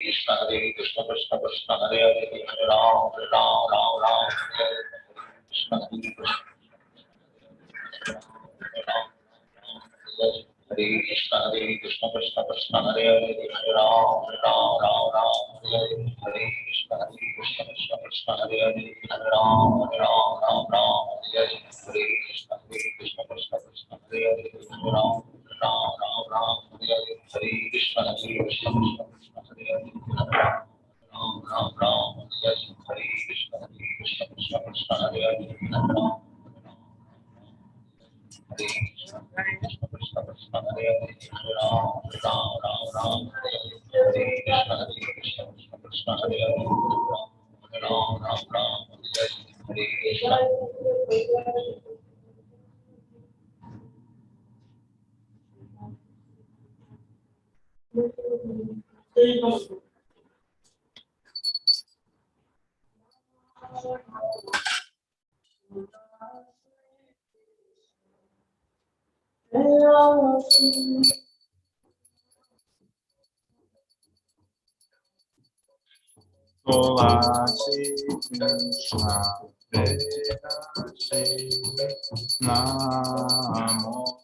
Krishna Hare Krishna Krishna Krishna Hare Hare Hare Ram Ram Ram Ram Hare Krishna Hare Krishna Hare Krishna Krishna Krishna Hare Hare Hare Ram Ram Ram Ram Hare Krishna Krishna Krishna Hare Hare Hare Ram Ram Ram Ram Hare Krishna Krishna Krishna Hare Hare Hare Ram Ram Ram Ram Hare Hare Krishna Krishna Krishna Hare Hare Hare Ram Ram Ram Hare Krishna Krishna Krishna Hare Hare Hare Ram Hare Krishna Krishna Krishna Hare Hare Hare Ram Ram Ram Ram Hare Krishna Krishna Hare Hare Hare Ram Ram Ram Hare Krishna. Tulasi Krishna Vedasi Namo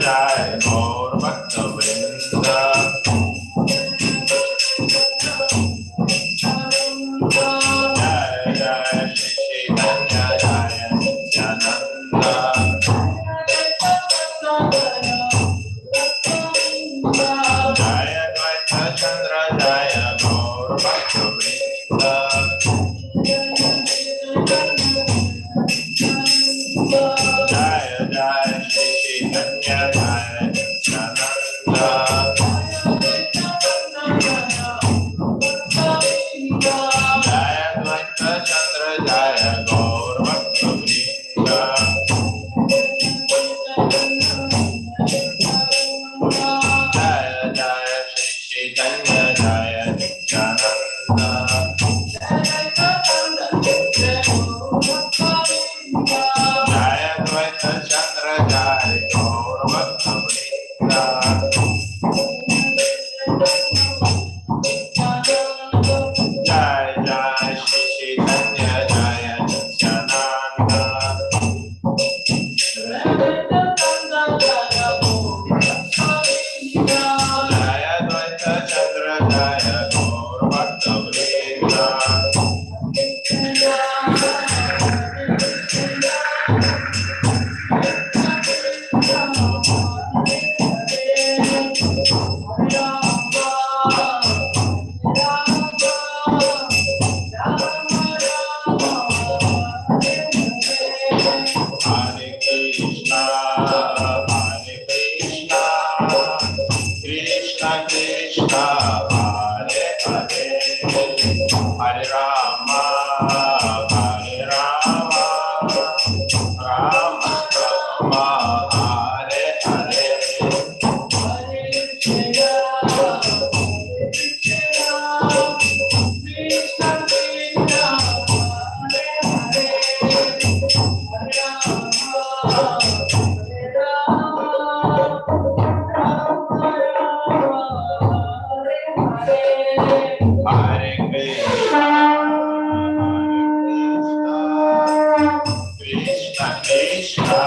Jai Gaur Bhakta Vrinda. Jai Jai Shri Chaitanya Jaya Nityananda. Jaya Advaita Chandra Jaya Gaur Bhakta Vrinda. Jaya Jaya Shri Chaitanya Jaya Nityananda. Jaya Advaita Chandra Jaya Gaur Bhakta Vrinda. Jaya Jaya Shri Chaitanya Jaya Nityananda. Jaya Advaita Chandra Jaya Gaur Bhakta Vrinda. Jaya Jaya Shri Chaitanya Jaya Nityananda. Jaya Advaita Chandra Jaya Gaur Bhakta Vrinda. Hare Krishna, Krishna Krishna, Hare Hare, Hare Rama, Rama Rama, Hare Hare. Hare Krishna, Krishna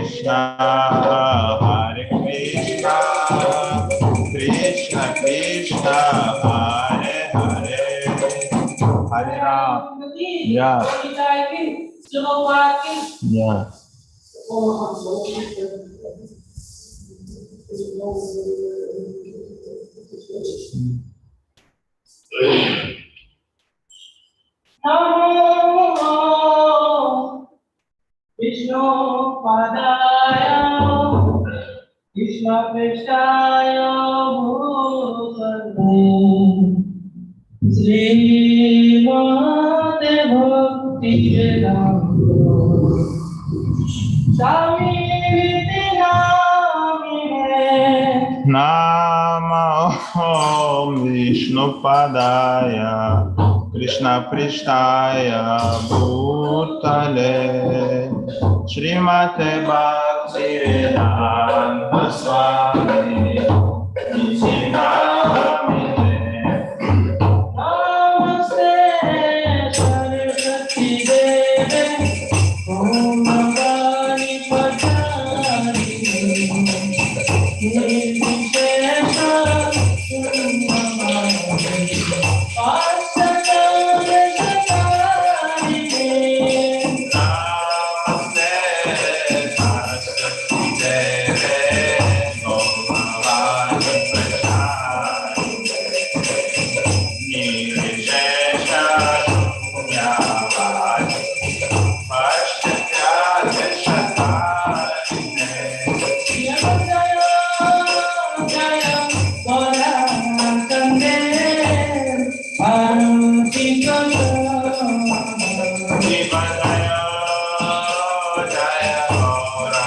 Krishna, Hare Hare Krishna, Krishna Krishna, Hare Hare, Hare Rama. Yeah. Yeah. Vishnu Padaya Krishna Prestaya Bhutale Srimate Bhakti Vedanta Swami Vidinamine Nama Om Vishnu Padaya Krishna Prestaya Bhutale Srimate Bhakti Vedanta Swami Vidinamine. Namaste Saraswati Deve Om Bhagavani Pachari Nirvishesha Sundamani Pasatale Satarine Namaste Saraswati Deve Om Bhagavani Pachari Nirvishesha Shunyavadi Paschatyate Satarine. Jaya Jaya Bora Kande Aruti Kala Jaya Jaya Gaura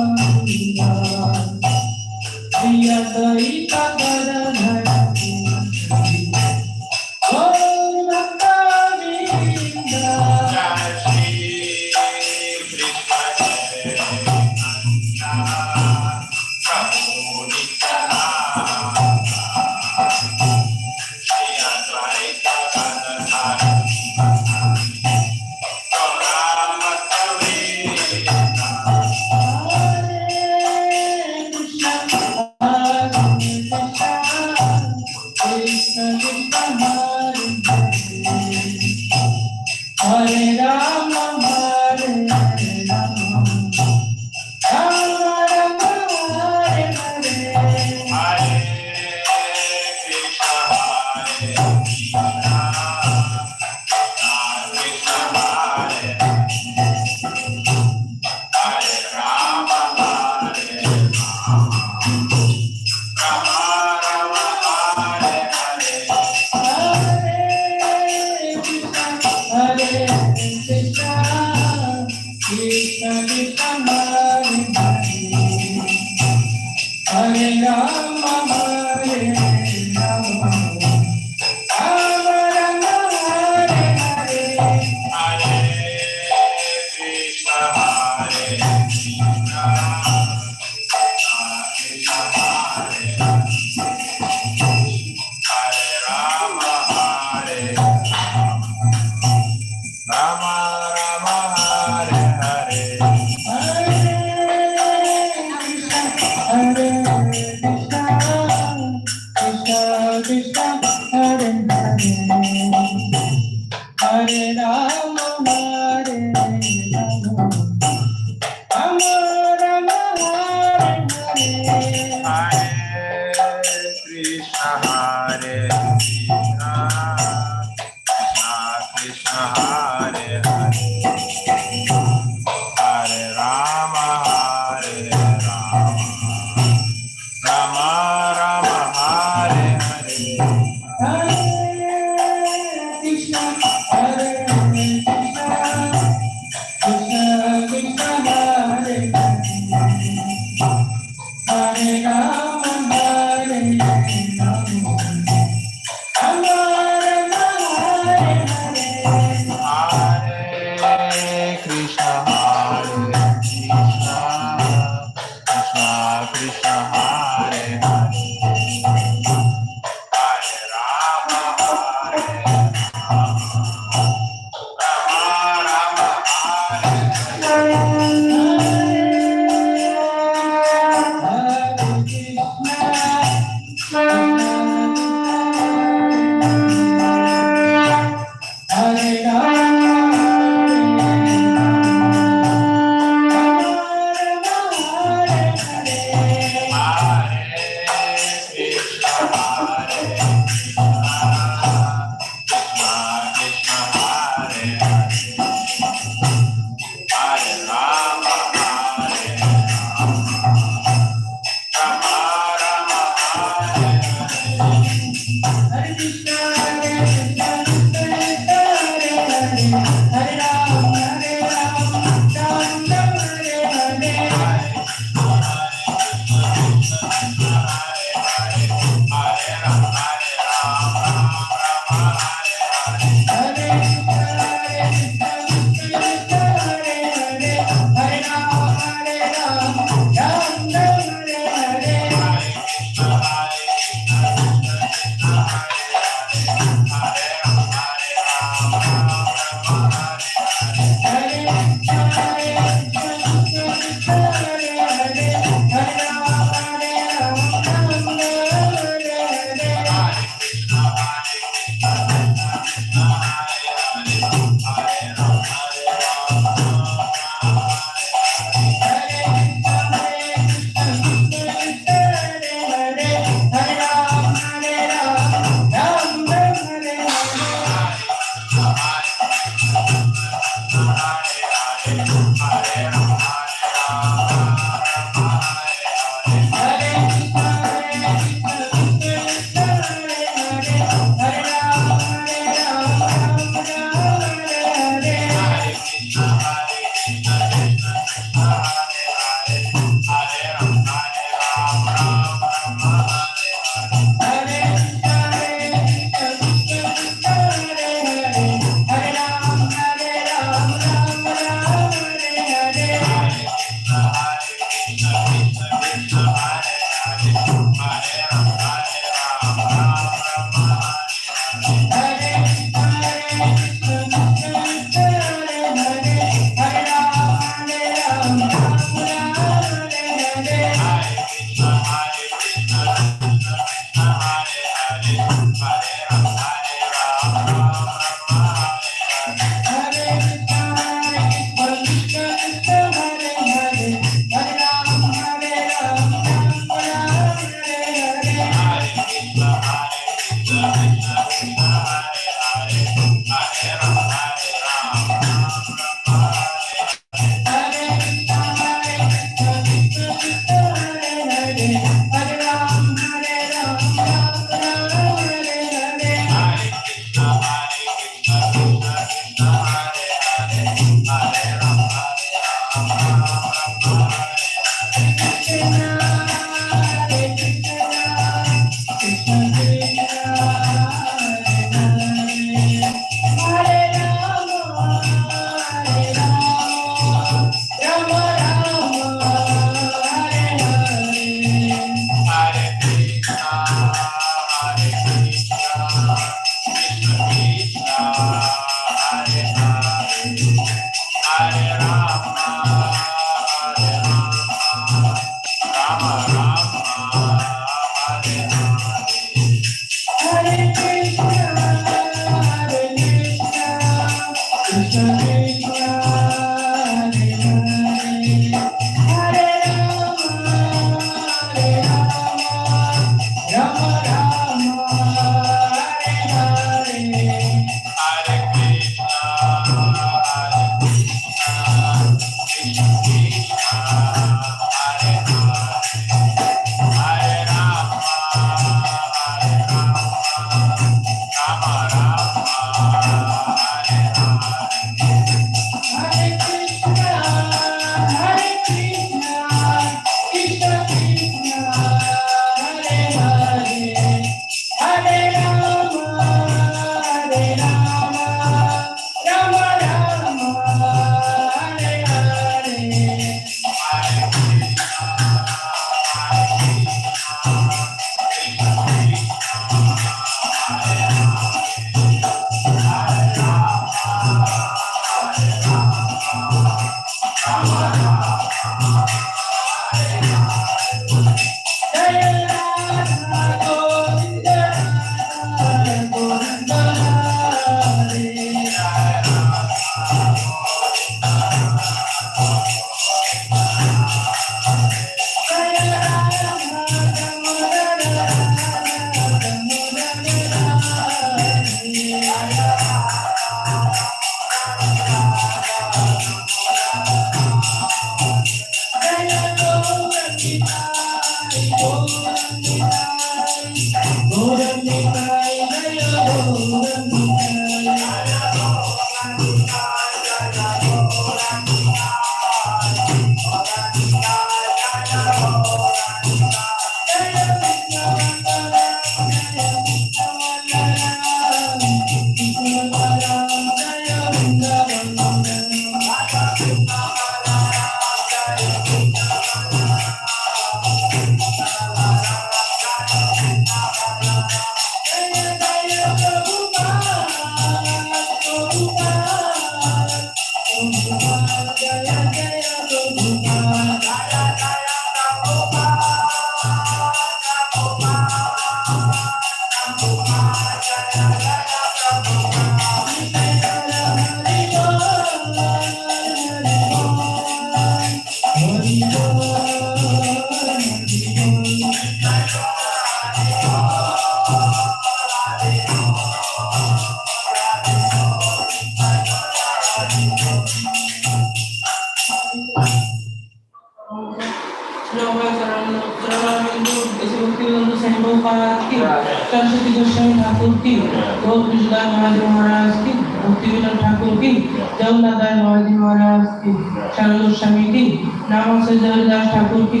Saraswati Goswami Thakur की, गौर कृष्णदास महाराज महाराज की, भक्तिविनोद ठाकुर की, जगन्नाथ महाराज महाराज की, शरण गोस्वामी की, नामाक्षर हरिदास ठाकुर की,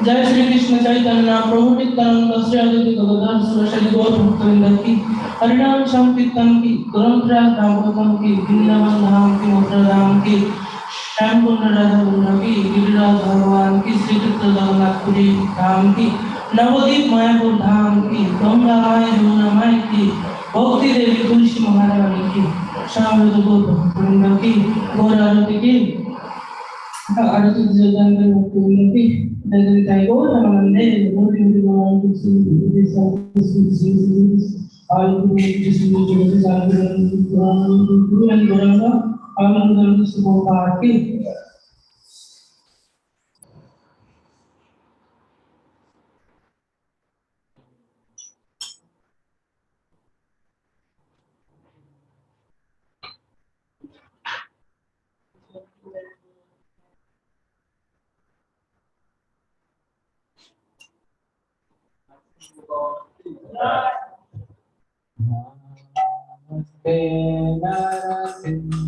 जय श्री कृष्ण चैतन्य प्रभु नित्यानंद श्री अद्वैत गदाधर शिवासादि गौर भक्तवृंद की, हरिनाम संकीर्तन की, ग्रंथराज भागवतम की, वृंदावन धाम की, मथुरा धाम की, श्यामकुंड राधा कुंड की, गिरिराज भगवान की, श्री कृष्ण जगन्नाथपुरी धाम की, नवदीप मायापुर धाम की, गंगा माई यमुना माई की, भक्ति देवी तुलसी महारानी की, शामिल गौर भक्तवृंद की, गौर आरती की, आरती जगन्नाथ भक्तवृंद की, जगन्नाथ गौर नमस्ते, गौर भगवान की Shri all the distributions are Guru and Guranga, Amangal Subhati. Namaste Narasimhaya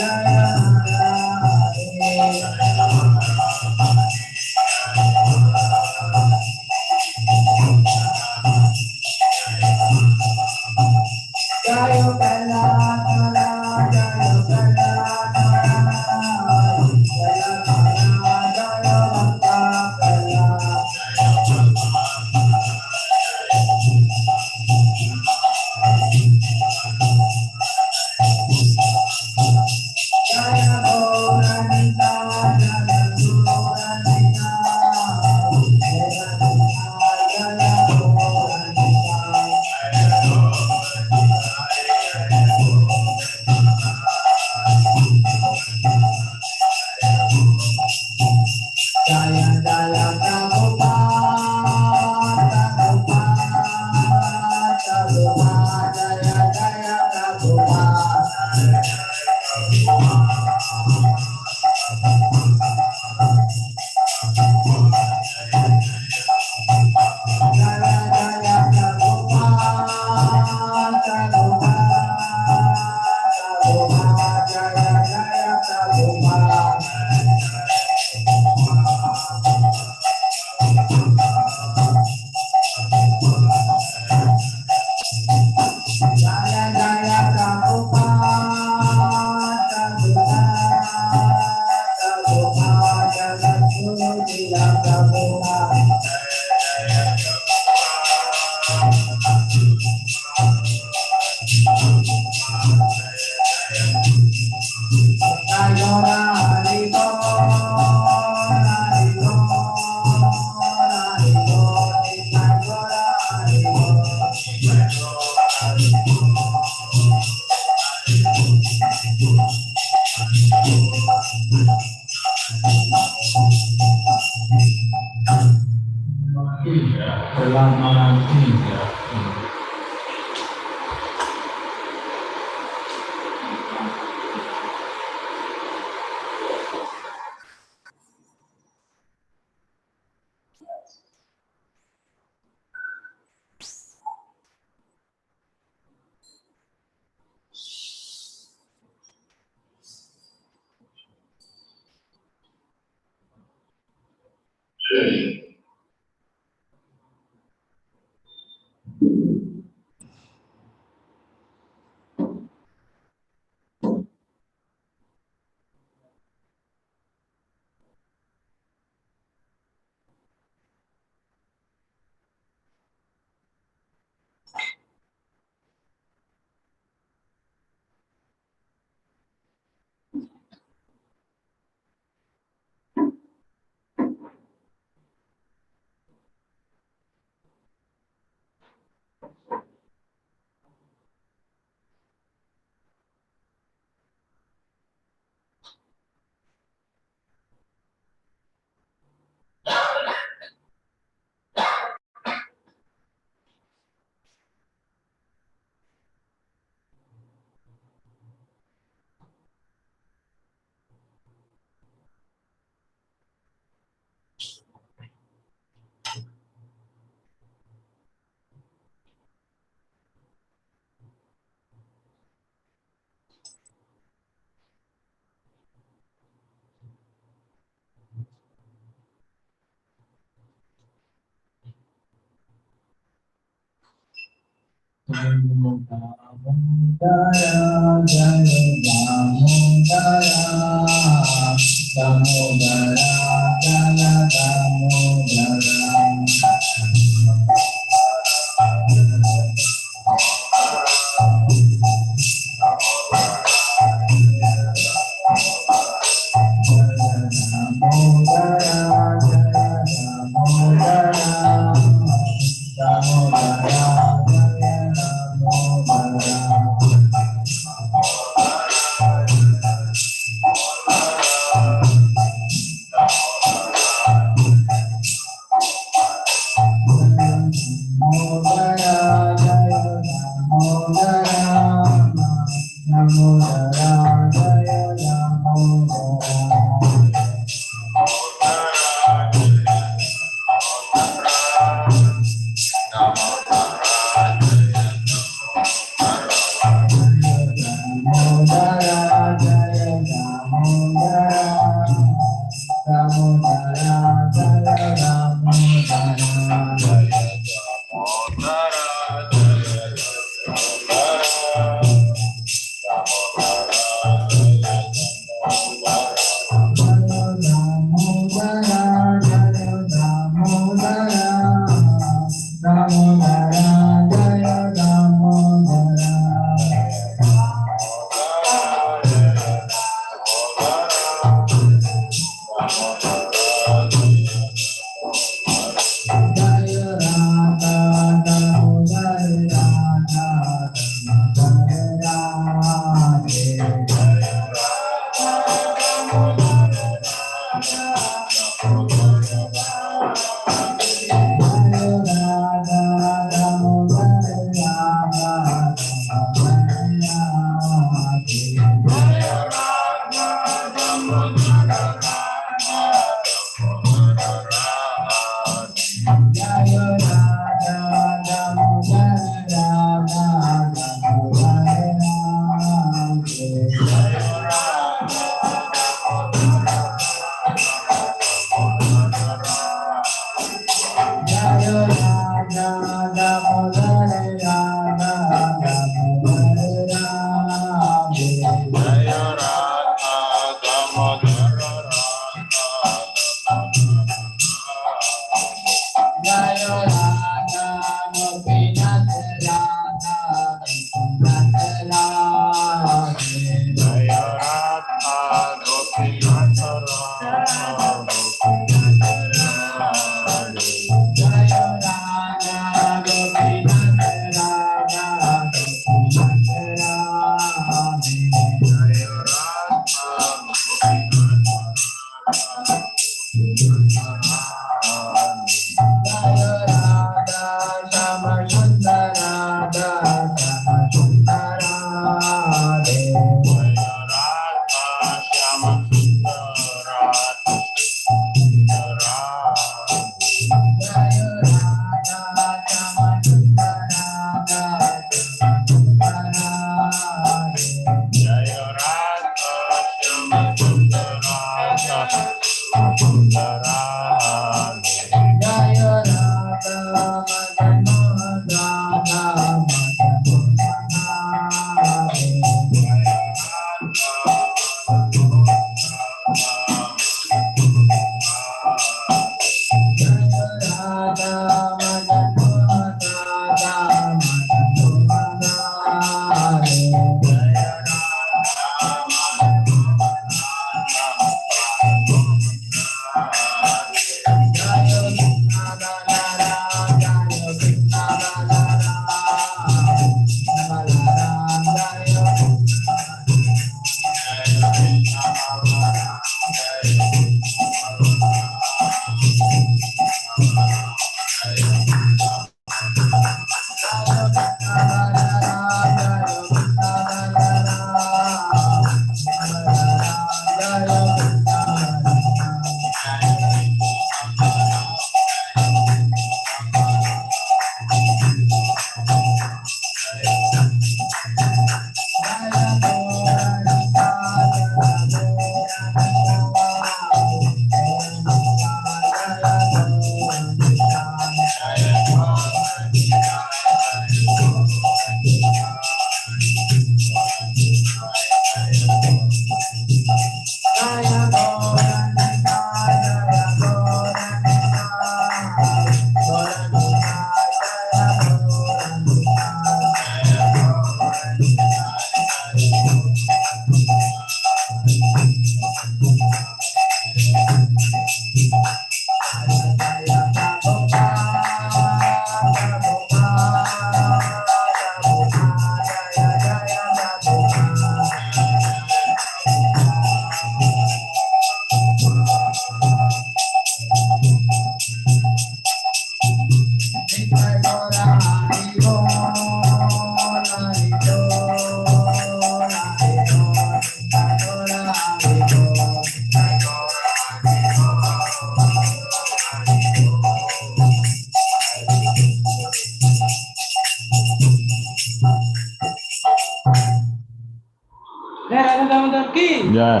Ya.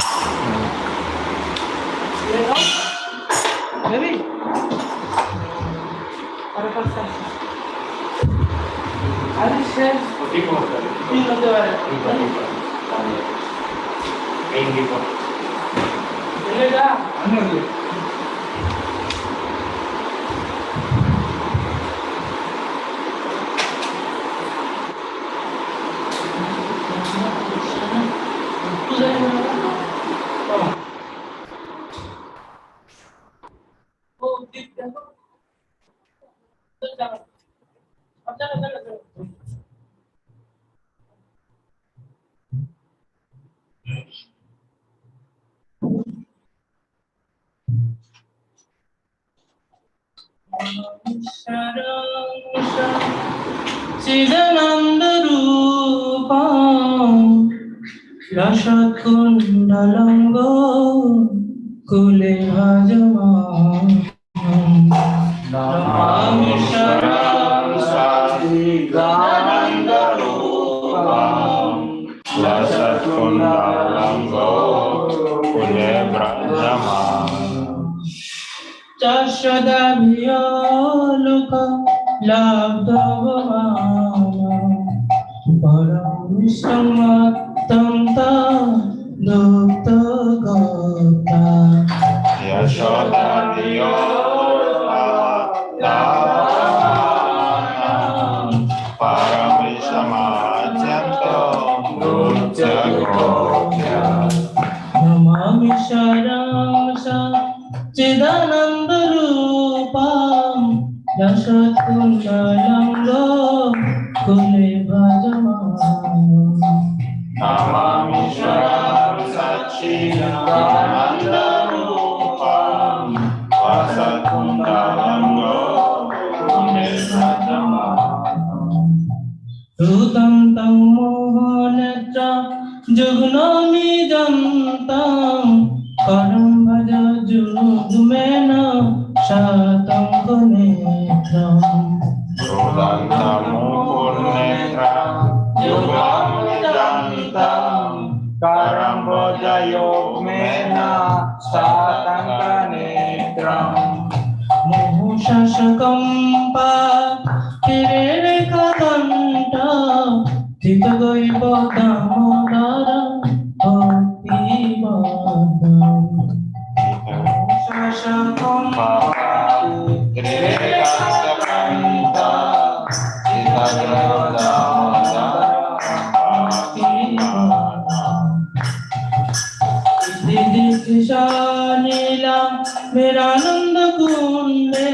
Baby. Para pasar. Ada share. Ini nanti ada. Ini kok. Ini dah. Chidananda Rupam Rasat Kundalango Kule Hajamam Namanisharam Chidananda Rupam Rasat Kundalango Kule Brajamam Chashadabhyaloka Labdhavamana Paramishamatamta Dukta Gopta Yashoda Diyola Dhavana Paramishama Janto Dukta Gopta Chidananda-rupam Vasakundalam Gaurame Brajamam Rutam tam mohanatra Jugnami jantam Karam bhaja judumena Shatam kunetram Rudantamu purnetram Yugam jantam Karam boja yogmena Satankanetram Mohu shashakam pa Tirere kadanta Titagai bodamodara Bhakti bodam Mohu shashakam pa Trikastakanta Sitagrada Nila Merananda Kunde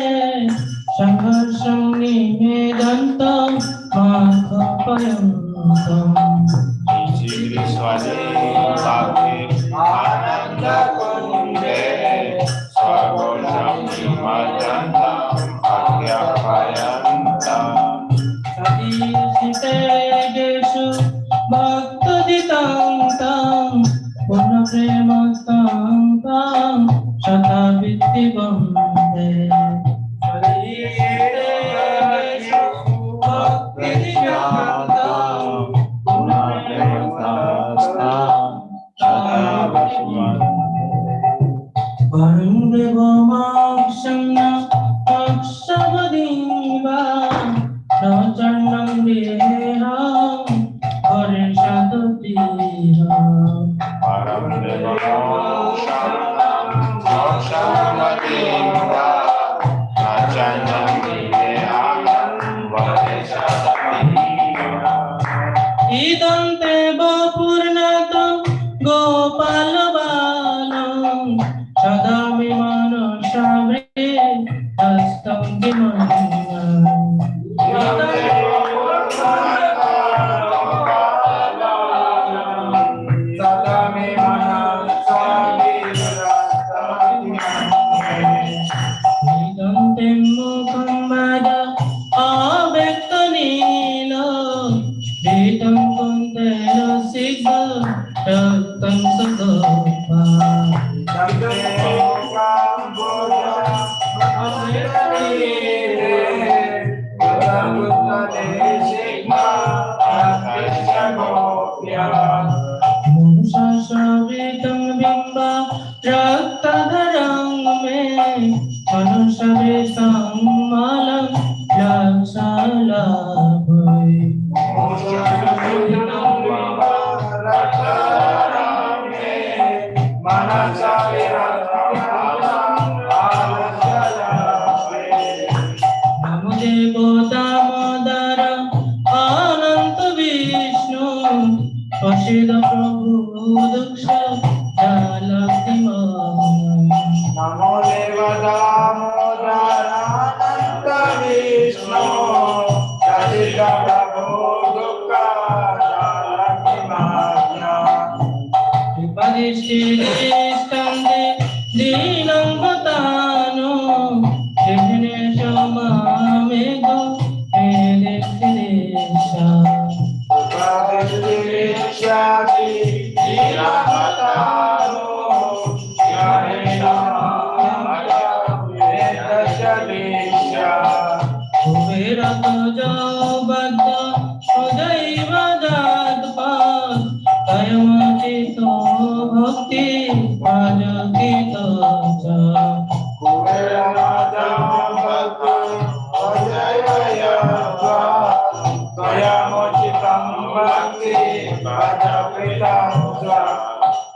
Shangarsam Nimedantam Mathapayantam Jidriswani Bhakti Ananda Kunde Swagojam Imajantam Akyapayantam Sadisite Geshu Bhaktaditantam Purna Premastantam Shatavitti Bande Sadisite Geshu Bhaktaditantam Purna Premastantam Shatavitti Bande Varundevamakshamna Akshavadiva Rachanam Deham Harishadatiha Param Devamam Shanam Mokshamativa Nachanam Videam Varishadatiha Idante Bapurnatam Gopalabalam Sadami Manashavri Astam Dimanam Idante Mukhambada Abektanila Ditam Kuntela Sigha Raktam Sadapa Musasavitam bimba raktadharang me Manushavitam malam yaksalabhai Namodevo Damodara Ananta Vishnu Ashida Prabhu Daksha Jalaktimam Namo Deva Damodarananda Vishnu Jadika Prabhu Dukha Jalakimanya Vipadishistande Dinam Vatano Krishnesha Mamego Edektinesha Upadishishati Dhiramatano Yarena Maya Vedashalisha Kuverata Jabadda Udaiva Jatpa Kayamachito Bhakti Prajakita Cha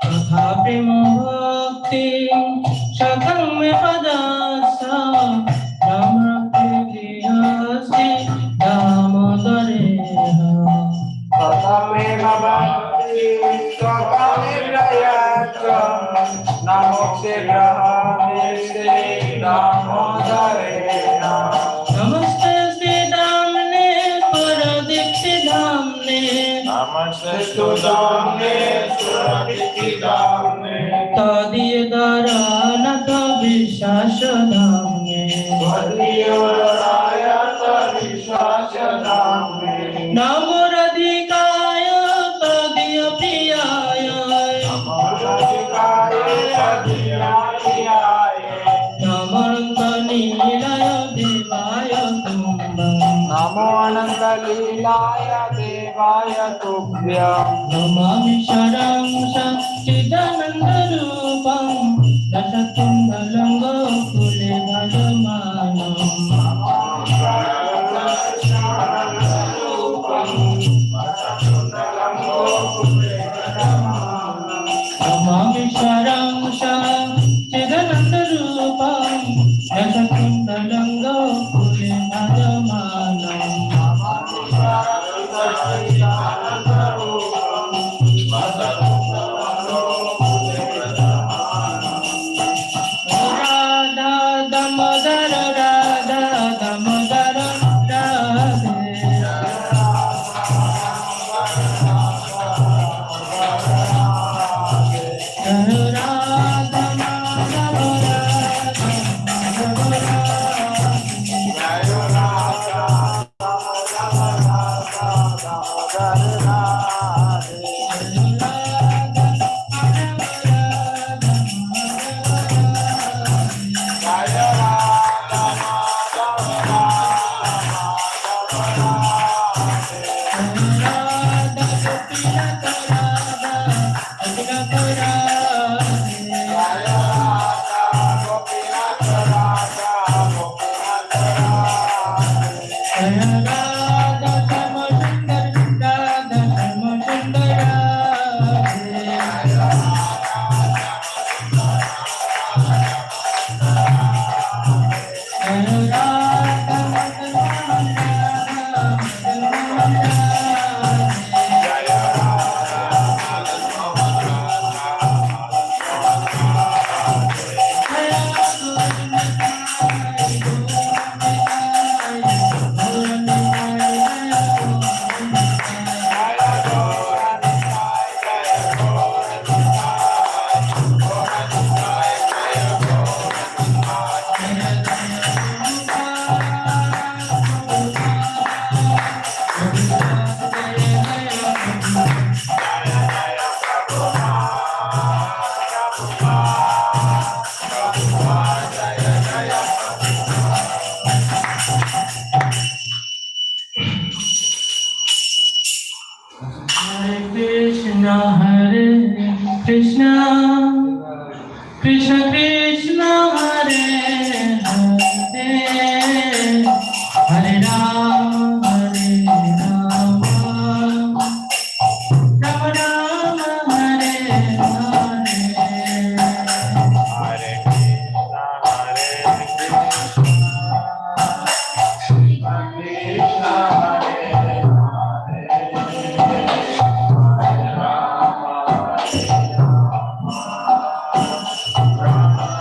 Tathapi Bhakti Shakam Me Padasa Ram Rakti Hasti Damodareha Namaste Sri Damne Paradikti Dhamne Namaste Sudhamne Suradiki Dhamne Namo Ananta Lilaya Devaya Tubhyam. Namami Sharam Satchidananda Rupam Dasatundalam Gokule Namami Sharam Satchidananda Rupam Dasatundalam Gokule Rama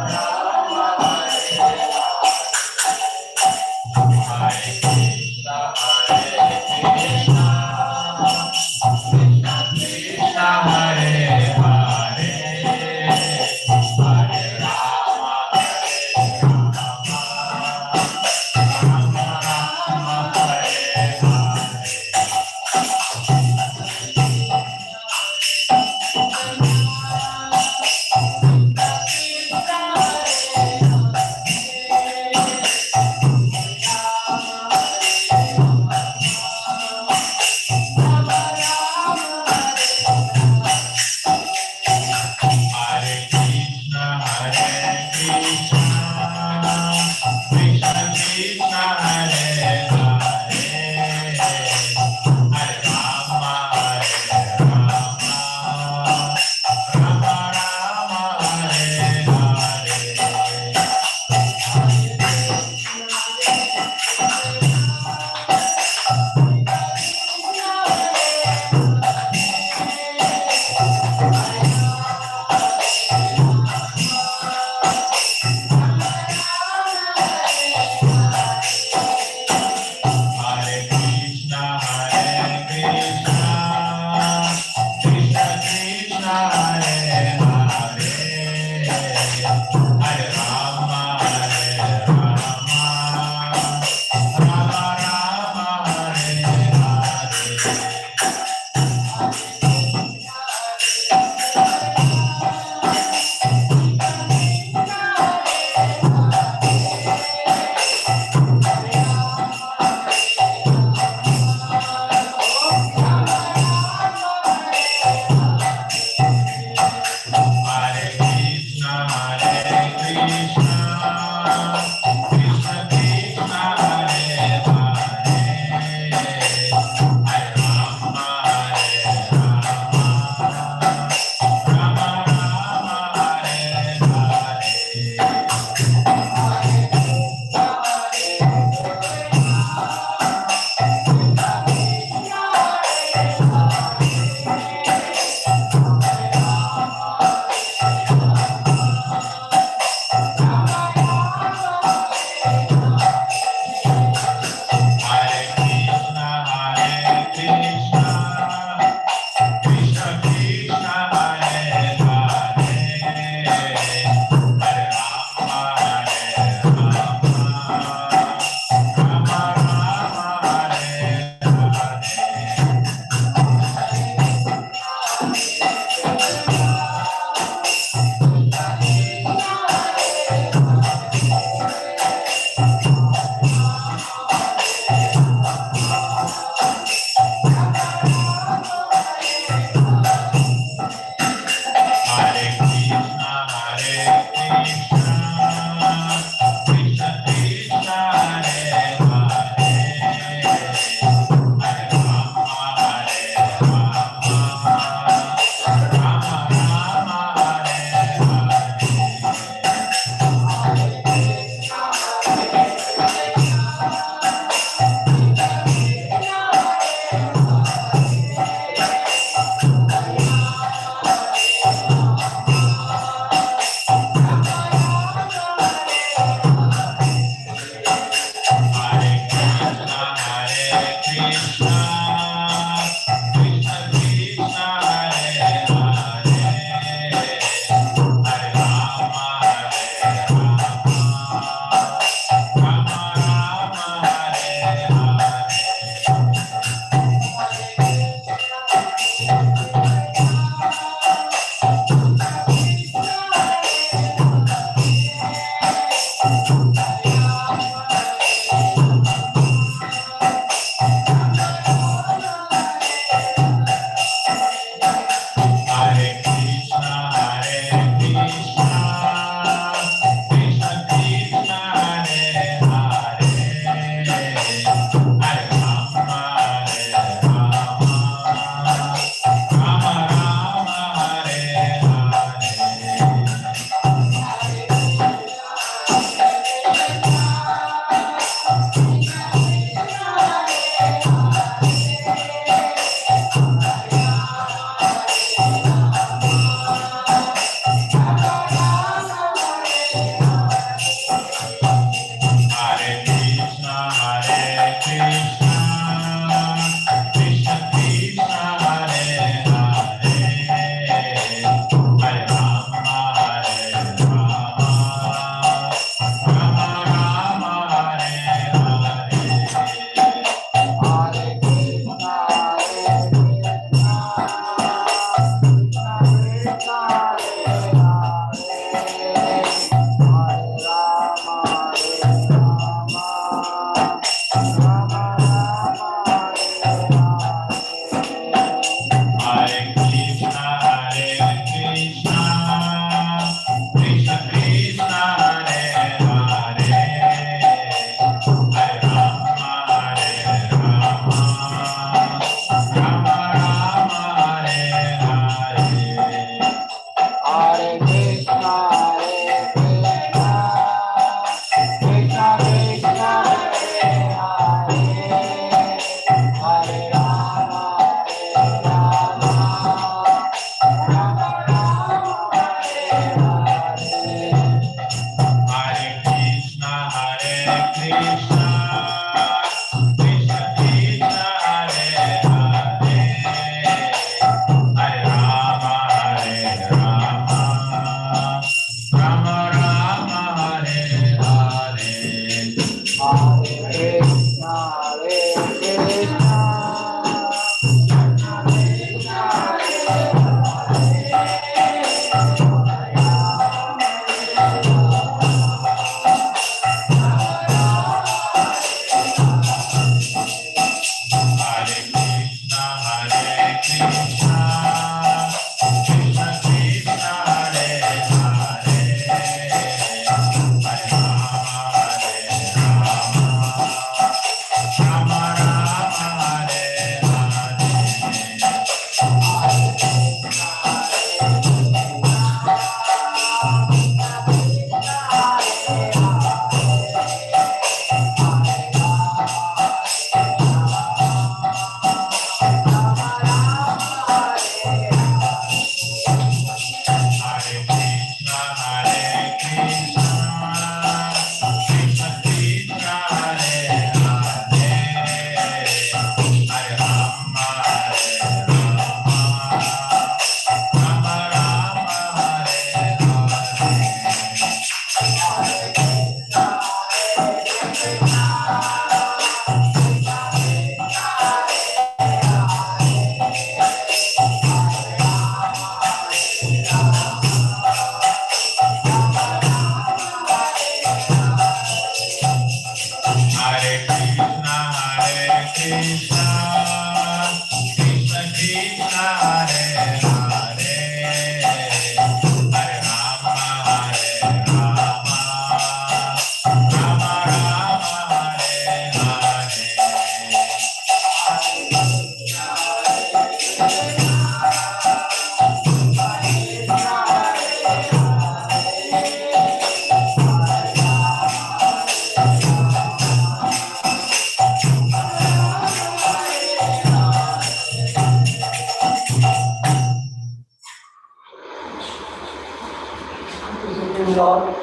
Supreme Lord,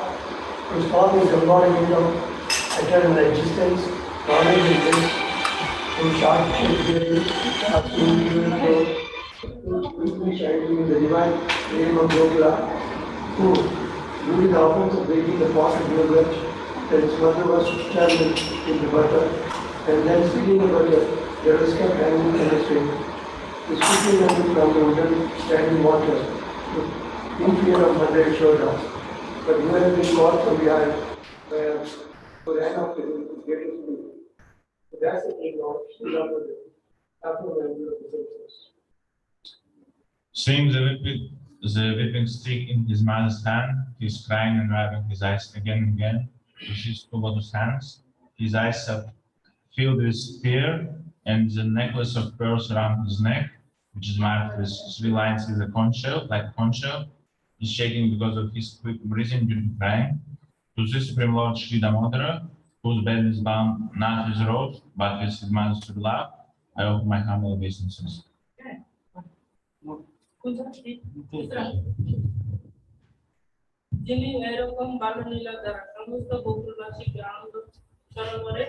whose form is embodied of eternal existence, knowledge and bliss, whose short history has been given who shining in the divine name of Gokula, who, during the offense of breaking the pot of yogurt, that its mother was standing in the butter, and then spilling the butter, there was kept hanging in the string. The speaking of it from the wooden standing water, in fear of mother Yashoda. But you have been caught from behind, who ran up to him to get his food. So that's the thing of after the Seeing the whipping stick in his mother's hand, he is crying and rubbing his eyes again and again with his two lotus hands. His eyes are filled with fear, and the necklace of pearls around his neck, which is marked with 3 lines with a conch shell, like a conch shell, is shaking because of his quick breathing due to crying. To the Supreme Lord Sri Damodara, whose bed is bound not with ropes, but with his mother's true love, I offer my humble obeisances. যিনি এরকম বাললীলা দ্বারা সমস্ত গোকুলবাসীকে আনন্দ সরোবরে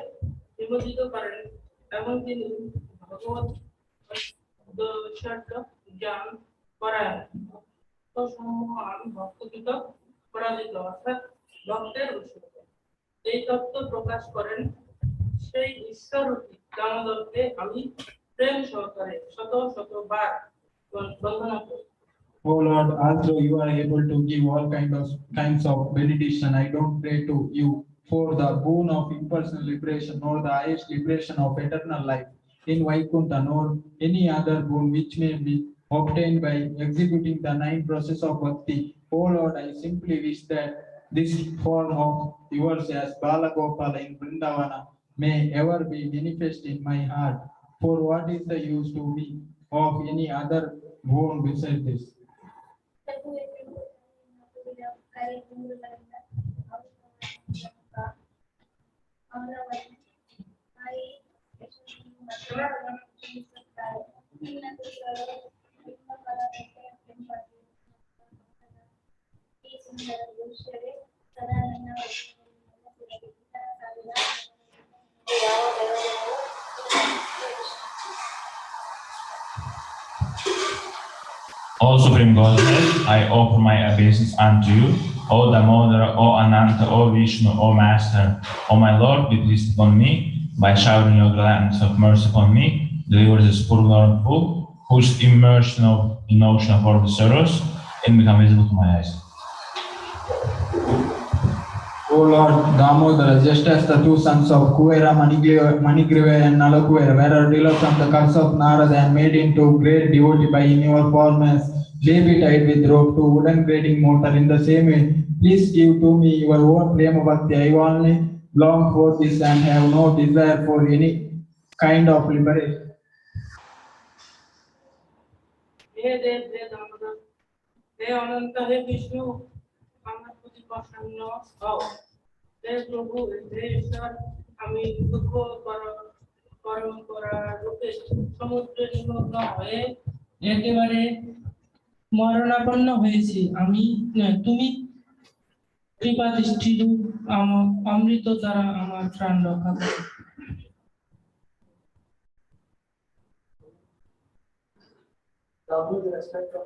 নিমজ্জিত করেন এবং তিনি ভগবত জ্ঞান করায় সমূহ আমি ভক্তকৃত পরাজিত অর্থাৎ ভক্তের বশীভূত এই তত্ত্ব প্রকাশ করেন সেই ঈশ্বররূপী দামোদরকে আমি প্রেম সহকারে শত শতবার বন্দনা করি। Oh Lord, although you are able to give all kinds of benediction, I don't pray to you for the boon of impersonal liberation, nor the highest liberation of eternal life in Vaikuntha, nor any other boon which may be obtained by executing the 9 process of bhakti. Oh Lord, I simply wish that this form of yours as Balagopala in Vrindavana may ever be manifest in my heart. For what is the use to me of any other boon besides this? O Supreme Godhead, I offer my obeisance unto you, O Damodara, O Ananta, O Vishnu, O Master, O my Lord, be pleased upon me, by showering your gladness of mercy upon me, deliver this poor ignorant fool, who is immersed in ocean of all the sorrows, and become visible to my eyes. O Lord Damodara, just as the 2 sons of Kuvera, Manigriva and Nalakuvera were delivered from the curse of Narada and made into great devotee by in your form as baby tied with rope to wooden grading motor, in the same way, please give to me your own prema bhakti. I only long for this and have no desire for any kind of liberation. হে দেব, হে দামোদর, হে অনন্ত, হে বিষ্ণু, আমার প্রতি প্রসন্ন হও। হে প্রভু, হে ঈশ্বর, আমি দুঃখ পরম্পরা রূপে সমুদ্রে নিমগ্ন হয়ে একেবারে মরণাপন্ন হয়েছি। তুমি কৃপা দৃষ্টিরূপ অমৃত দ্বারা আমার প্রাণ রক্ষা করো। With respect of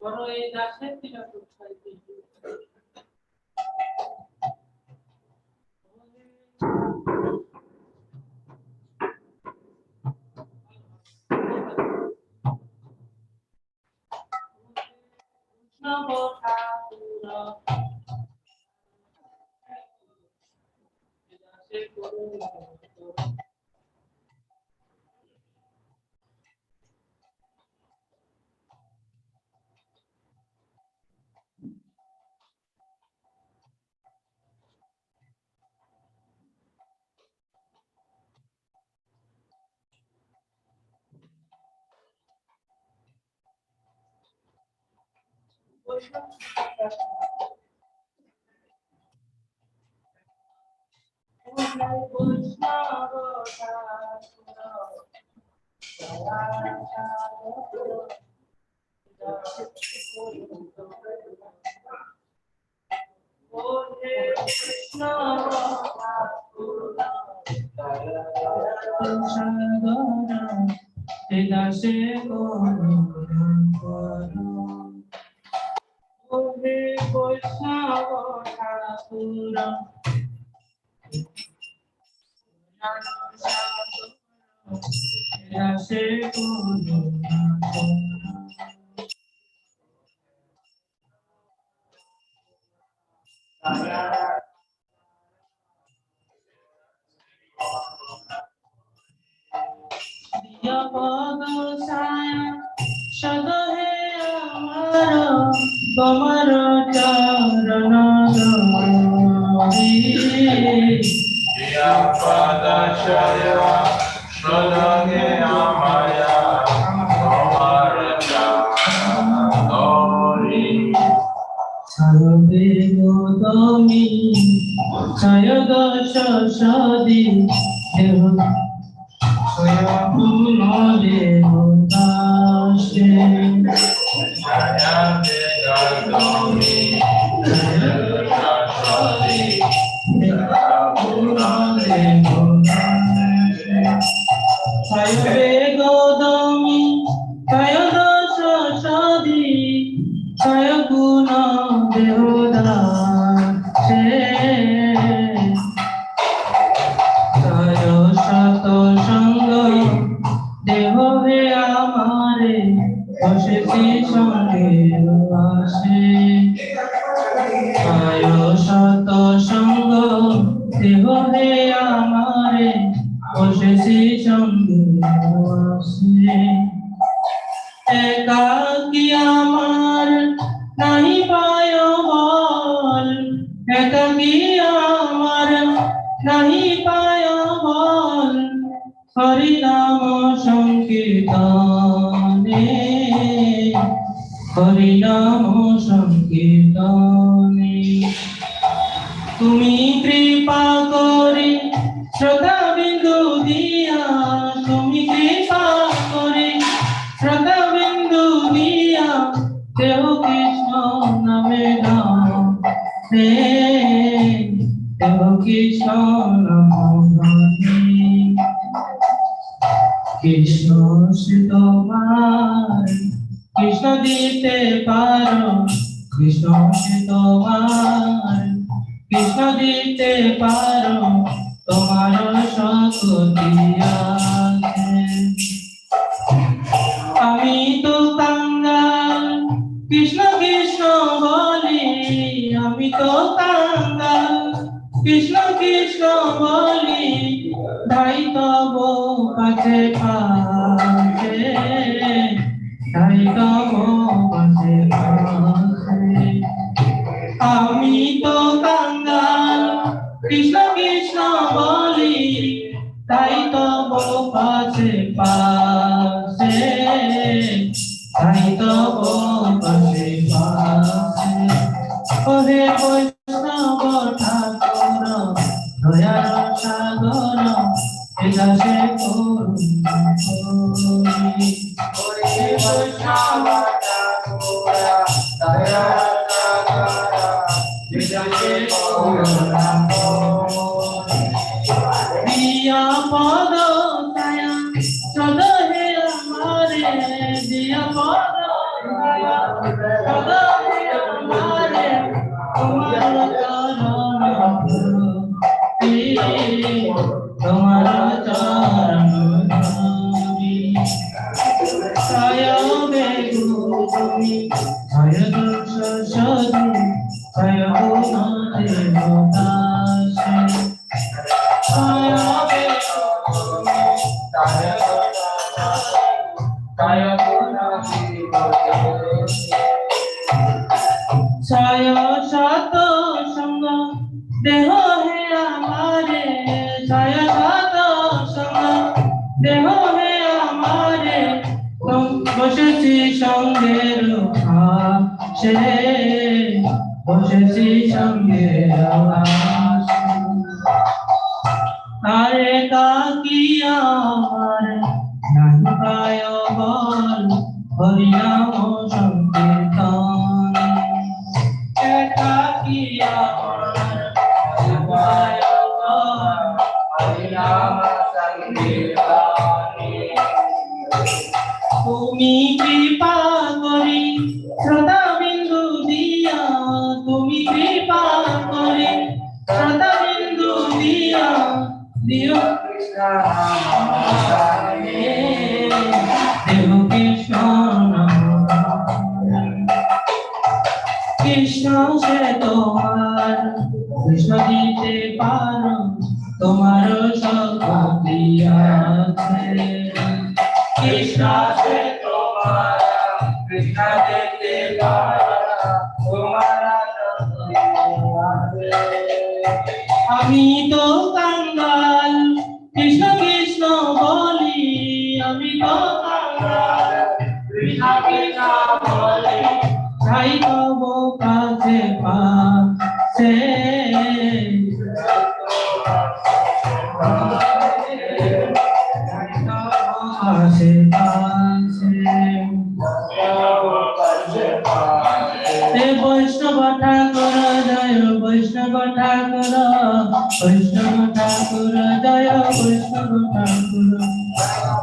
বড় এই দাসের কিনা কোথায় সে বসেছি সঙ্গে আরে কাকি আমার নাম পায় বল হরিনাম সংকীর্তন কাকি আমার নাম পায় বল হরিনাম সংকীর্তন তুমি কৃপা করি শ্রোতা বিন্দু দিয়া তুমি কৃপা করি শ্রোতা বিন্দু দিয়া দিও কৃষ্ণ দেব কৃষ্ণ কৃষ্ণ সে তোমার কৃষ্ণ দিতে পারো তোমার শক্তি আছে কৃষ্ণ সে তোমার কৃষ্ণ দিতে পারো তোমার আমি তো কাঙ্গাল কৃষ্ণ কৃষ্ণ বলি আমি তো কাঙ্গাল কৃষ্ণ কৃষ্ণ বলি তাই তব কাছে পাছে পাশে পাশে বৈষ্ণব ঠাকুর জয় বৈষ্ণব ঠাকুর বৈষ্ণব ঠাকুর জয় বৈষ্ণব ঠাকুর জয়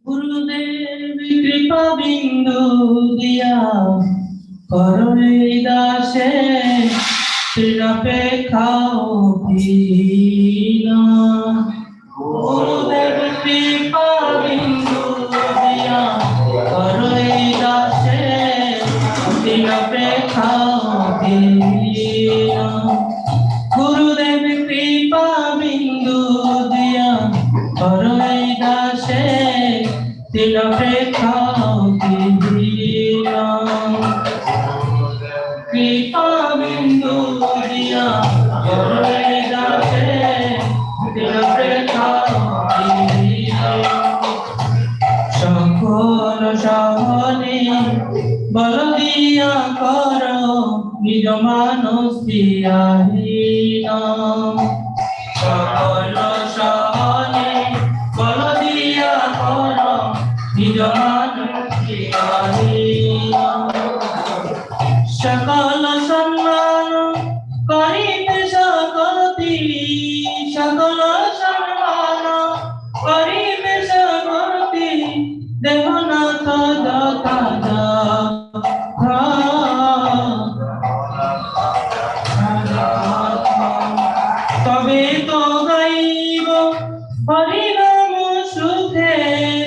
गुरुदेव कृपा बिंदु दिया करो दासे पे खाओ पीना गुरुदेव कृपा बिंदु दिया करो दासे पे खाओ पीना गुरुदेव कृपा बिंदु दिया करो दासे तिल पे खाओ पीना कृपा बिंदु दिया करो दासे तिल पे खाओ पीना সকল সহনে বল দিয়া করো নিজ মানস দিয়াহীন সকল সহনে বল দিয়া করো নিজ মানস দিয়াহীন সকল সম্মান করিতে সকতি সকল সম্মান করিতে সকতি দেবনাথ যথা তবে তো গাইব হরিনাম সুখে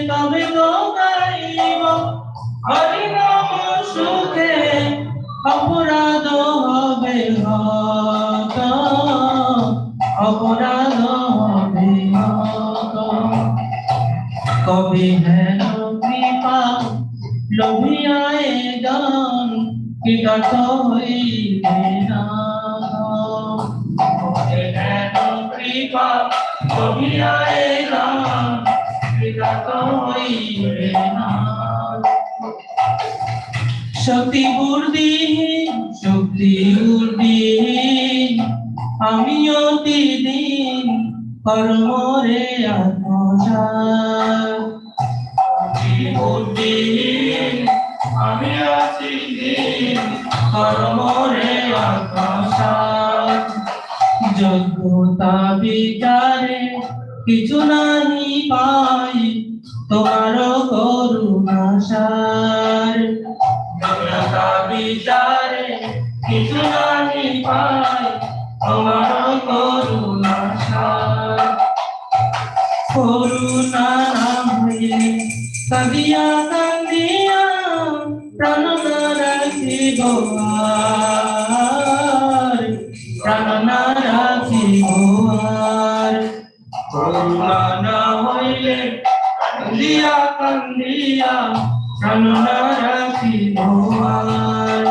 তবে তো গাইব হরিনাম সুখে অপরাধ হবে হত অপরাধ হবে হত কবি হেন কৃপা লোভিয়ায় গান কৃতজ্ঞ হইবে না কবি হেন কৃপা লোভিয়ায় গান কৃতজ্ঞ হইবে না শক্তি বুদ্ধিহীন আমি অতিদিন কর্মরে আত্মসাৎ বুদ্ধিহীন আমি অতিদিন কর্মরে আত্মসাৎ যোগ্যতা বিচারে কিছু নাহি পাই তোমার করুণা সার বিচারে কিছু নাহি পাই তোমার করুণা সার করুণা নাম হইলে কাঁদিয়া কাঁদিয়া প্রাণ রাখিব আর প্রাণ রাখিব আর করুণা না হইলে কান্দিয়া কান্দিয়া প্রাণ রাখিব আর